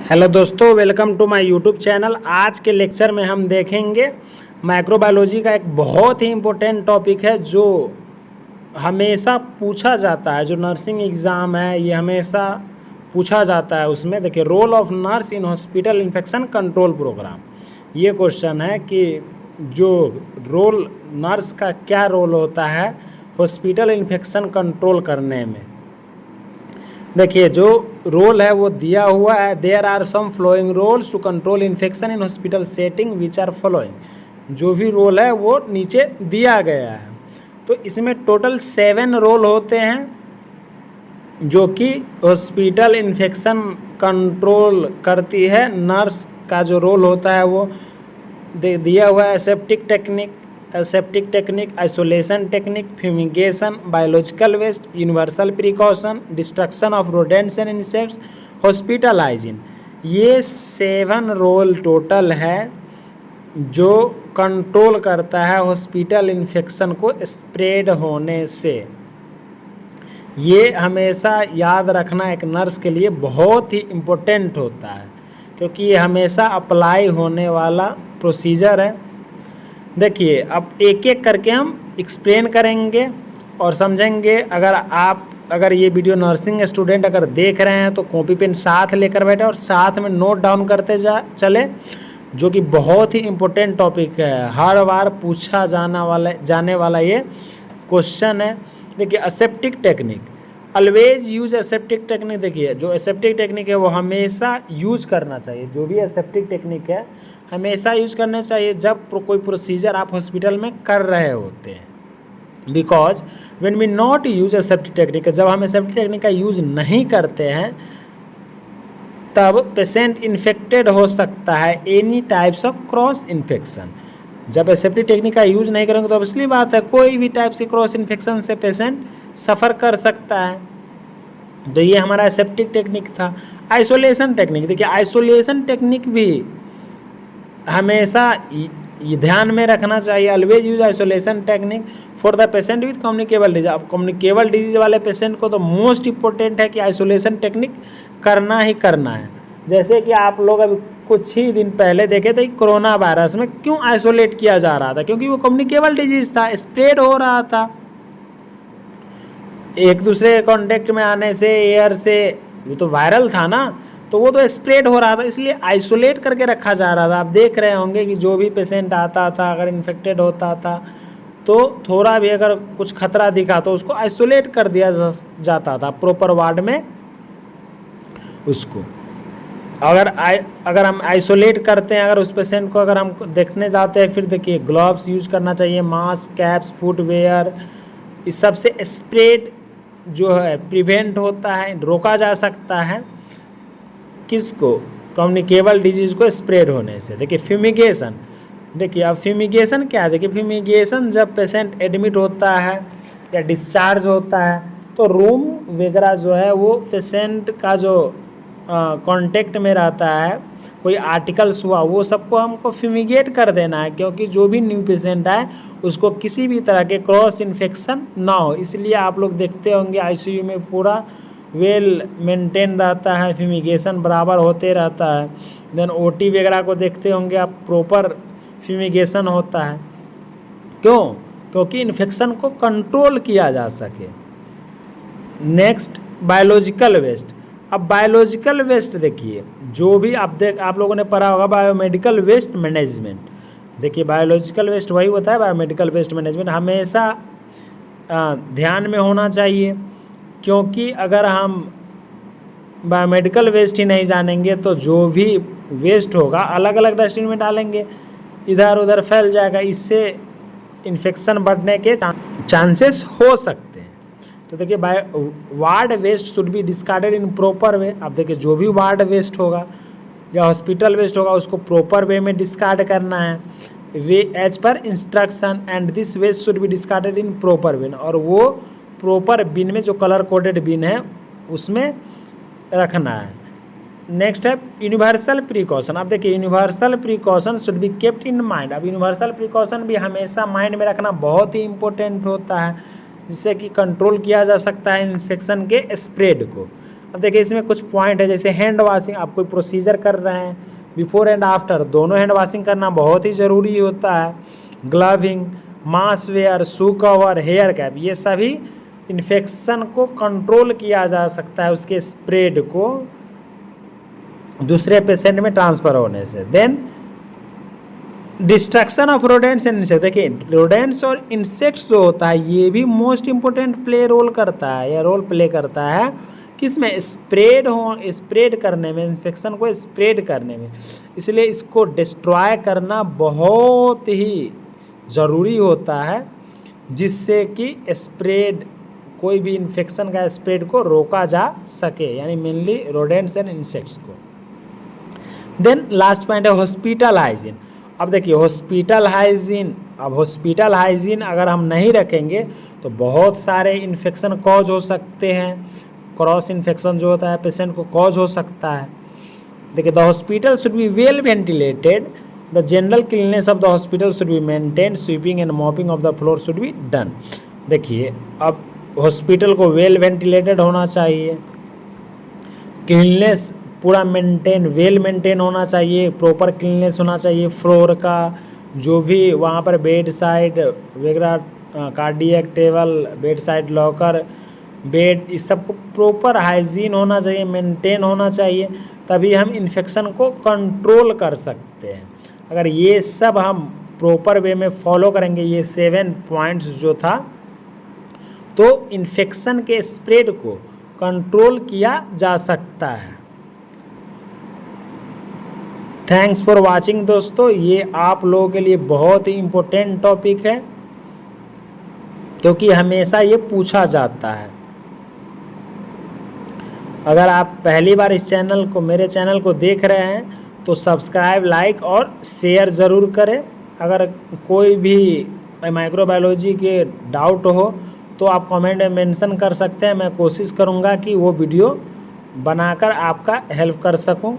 Hello दोस्तों, welcome to my YouTube channel. आज के लेक्चर में हम देखेंगे माइक्रोबायोलॉजी का एक बहुत ही इम्पोर्टेंट टॉपिक है जो हमेशा पूछा जाता है। जो नर्सिंग एग्ज़ाम है ये हमेशा पूछा जाता है। उसमें देखिए, role of nurse in hospital infection control program. ये क्वेश्चन है कि जो रोल नर्स का क्या रोल होता है हॉस्पिटल इन्फेक्शन कंट्रोल करने में। देखिए, जो रोल है वो दिया हुआ है। There are some following rules to control infection in hospital setting which are following. जो भी रोल है वो नीचे दिया गया है। तो इसमें टोटल 7 रोल होते हैं जो कि हॉस्पिटल इन्फेक्शन कंट्रोल करती है। नर्स का जो रोल होता है वो दिया हुआ है। Aseptic technique, isolation technique, fumigation, biological waste, universal precaution, destruction of rodents and insects, hospital hygiene. ये 7 रोल टोटल है जो कंट्रोल करता है हॉस्पिटल इन्फेक्शन को स्प्रेड होने से। ये हमेशा याद रखना एक नर्स के लिए बहुत ही इम्पोर्टेंट होता है क्योंकि ये हमेशा अप्लाई होने वाला प्रोसीजर है। देखिए, अब एक एक करके हम एक्सप्लेन करेंगे और समझेंगे। अगर ये वीडियो नर्सिंग स्टूडेंट अगर देख रहे हैं तो कॉपी पेन साथ लेकर बैठे और साथ में नोट डाउन करते चले, जो कि बहुत ही इम्पोर्टेंट टॉपिक है। हर बार पूछा जाने वाला ये क्वेश्चन है। देखिए, aseptic technique, always use aseptic technique. देखिए, जो एसेप्टिक टेक्निक है वो हमेशा यूज करना चाहिए। जो भी एसेप्टिक टेक्निक है हमेशा यूज़ करना चाहिए जब कोई प्रोसीजर आप हॉस्पिटल में कर रहे होते हैं। Because when we not use aseptic technique, जब हम एसेप्टिक टेक्निक का यूज नहीं करते हैं तब पेशेंट इन्फेक्टेड हो सकता है any types of cross infection. जब एसेप्टिक टेक्निक का यूज नहीं करेंगे तो इसलिए बात है कोई भी टाइप से क्रॉस इन्फेक्शन से पेशेंट सफ़र कर सकता है। तो ये हमारा एसेप्टिक टेक्निक था। आइसोलेशन टेक्निक, देखिए आइसोलेशन टेक्निक भी हमेशा ध्यान में रखना चाहिए। Always use isolation technique for the patient with communicable disease. अब कम्युनिकेबल डिजीज वाले पेशेंट को तो मोस्ट इम्पोर्टेंट है कि आइसोलेशन टेक्निक करना ही करना है। जैसे कि आप लोग अभी कुछ ही दिन पहले देखे थे कोरोना वायरस में क्यों आइसोलेट किया जा रहा था, क्योंकि वो कम्युनिकेबल डिजीज था, स्प्रेड हो रहा था एक दूसरे के कॉन्टेक्ट में आने से, एयर से। वो तो वायरल था ना, तो वो तो स्प्रेड हो रहा था, इसलिए आइसोलेट करके रखा जा रहा था। आप देख रहे होंगे कि जो भी पेशेंट आता था अगर इन्फेक्टेड होता था तो थोड़ा भी अगर कुछ खतरा दिखा तो उसको आइसोलेट कर दिया जाता था प्रॉपर वार्ड में। उसको अगर हम आइसोलेट करते हैं, अगर उस पेशेंट को अगर हम देखने जाते हैं, फिर देखिए ग्लव्स यूज करना चाहिए, मास्क, कैप्स, फुटवेयर। इस सब से स्प्रेड जो है प्रिवेंट होता है, रोका जा सकता है। किसको? कम्युनिकेबल डिजीज़ को स्प्रेड होने से। देखिए फ्यूमिगेशन, देखिए अब फ्यूमिगेशन क्या है। देखिए फ्यूमिगेशन जब पेशेंट एडमिट होता है या डिस्चार्ज होता है तो रूम वगैरह जो है वो पेशेंट का जो कांटेक्ट में रहता है, कोई आर्टिकल्स हुआ, वो सबको हमको फ्यूमिगेट कर देना है, क्योंकि जो भी न्यू पेशेंट आए उसको किसी भी तरह के क्रॉस इन्फेक्शन ना हो। इसलिए आप लोग देखते होंगे आईसीयू में पूरा वेल मेंटेन रहता है, फ्यूमिगेशन बराबर होते रहता है। देन ओटी वगैरह को देखते होंगे आप, प्रॉपर फ्यूमिगेशन होता है। क्यों? क्योंकि इन्फेक्शन को कंट्रोल किया जा सके। Next, biological waste. अब बायोलॉजिकल वेस्ट देखिए, जो भी आप लोगों ने पढ़ा होगा बायोमेडिकल वेस्ट मैनेजमेंट। देखिए बायोलॉजिकल वेस्ट वही होता है, बायोमेडिकल वेस्ट मैनेजमेंट हमेशा ध्यान में होना चाहिए। क्योंकि अगर हम बायोमेडिकल वेस्ट ही नहीं जानेंगे तो जो भी वेस्ट होगा अलग अलग डस्टबिन में डालेंगे, इधर उधर फैल जाएगा, इससे इन्फेक्शन बढ़ने के चांसेस हो सकते हैं। तो देखिए ward waste should be discarded in proper way. अब देखिए जो भी वार्ड वेस्ट होगा या हॉस्पिटल वेस्ट होगा उसको प्रॉपर वे में डिस्कार्ड करना है, way as per instruction, and this waste should be discarded in proper way. और वो प्रॉपर बिन में, जो कलर कोडेड बिन है उसमें रखना है। नेक्स्ट है यूनिवर्सल प्रिकॉशन। अब देखिए universal precaution should be kept in mind. अब यूनिवर्सल प्रिकॉशन भी हमेशा माइंड में रखना बहुत ही इंपॉर्टेंट होता है, जिससे कि कंट्रोल किया जा सकता है इन्फेक्शन के स्प्रेड को। अब देखिए इसमें कुछ पॉइंट है, जैसे हैंड वॉशिंग, आप कोई प्रोसीजर कर रहे हैं, बिफोर एंड आफ्टर दोनों हैंड वॉशिंग करना बहुत ही ज़रूरी होता है। Gloving, mask wear, shoe cover, hair cap, ये सभी इन्फेक्शन को कंट्रोल किया जा सकता है उसके स्प्रेड को दूसरे पेशेंट में ट्रांसफ़र होने से। Then destruction of rodents and insects, देखिए रोडेंट्स और इंसेक्ट्स जो होता है ये भी मोस्ट इम्पोर्टेंट रोल करता है, या रोल प्ले करता है किसमें, स्प्रेड करने में, इन्फेक्शन को स्प्रेड करने में। इसलिए इसको डिस्ट्रॉय करना बहुत ही ज़रूरी होता है, जिससे कि स्प्रेड, कोई भी इन्फेक्शन का स्प्रेड को रोका जा सके, यानी मेनली रोडेंट्स एंड इंसेक्ट्स को। देन लास्ट पॉइंट है हॉस्पिटल हाइजीन। अब देखिए हॉस्पिटल हाइजीन, अब हॉस्पिटल हाइजीन अगर हम नहीं रखेंगे तो बहुत सारे इन्फेक्शन कॉज हो सकते हैं। क्रॉस इन्फेक्शन जो होता है पेशेंट को कॉज हो सकता है। देखिए the hospital should be well ventilated, the general cleanliness of the hospital should be maintained, sweeping and mopping of the floor should be done. देखिए अब हॉस्पिटल को वेल वेंटिलेटेड होना चाहिए, क्लीननेस पूरा वेल मेंटेन होना चाहिए, प्रॉपर क्लीननेस होना चाहिए फ्लोर का, जो भी वहाँ पर बेड साइड वगैरह, cardiac table, bed side locker, bed, इस सब को प्रॉपर हाइजीन होना चाहिए, मेंटेन होना चाहिए, तभी हम इन्फेक्शन को कंट्रोल कर सकते हैं। अगर ये सब हम प्रॉपर वे में फॉलो करेंगे, ये 7 पॉइंट्स जो था, तो इन्फेक्शन के स्प्रेड को कंट्रोल किया जा सकता है। थैंक्स फॉर वाचिंग दोस्तों, ये आप लोगों के लिए बहुत ही इम्पोर्टेंट टॉपिक है, क्योंकि हमेशा ये पूछा जाता है। अगर आप पहली बार इस चैनल को, मेरे चैनल को देख रहे हैं, तो सब्सक्राइब, लाइक और शेयर ज़रूर करें। अगर कोई भी माइक्रोबायोलॉजी के डाउट हो तो आप कमेंट में मेंशन कर सकते हैं, मैं कोशिश करूँगा कि वो वीडियो बनाकर आपका हेल्प कर सकूँ।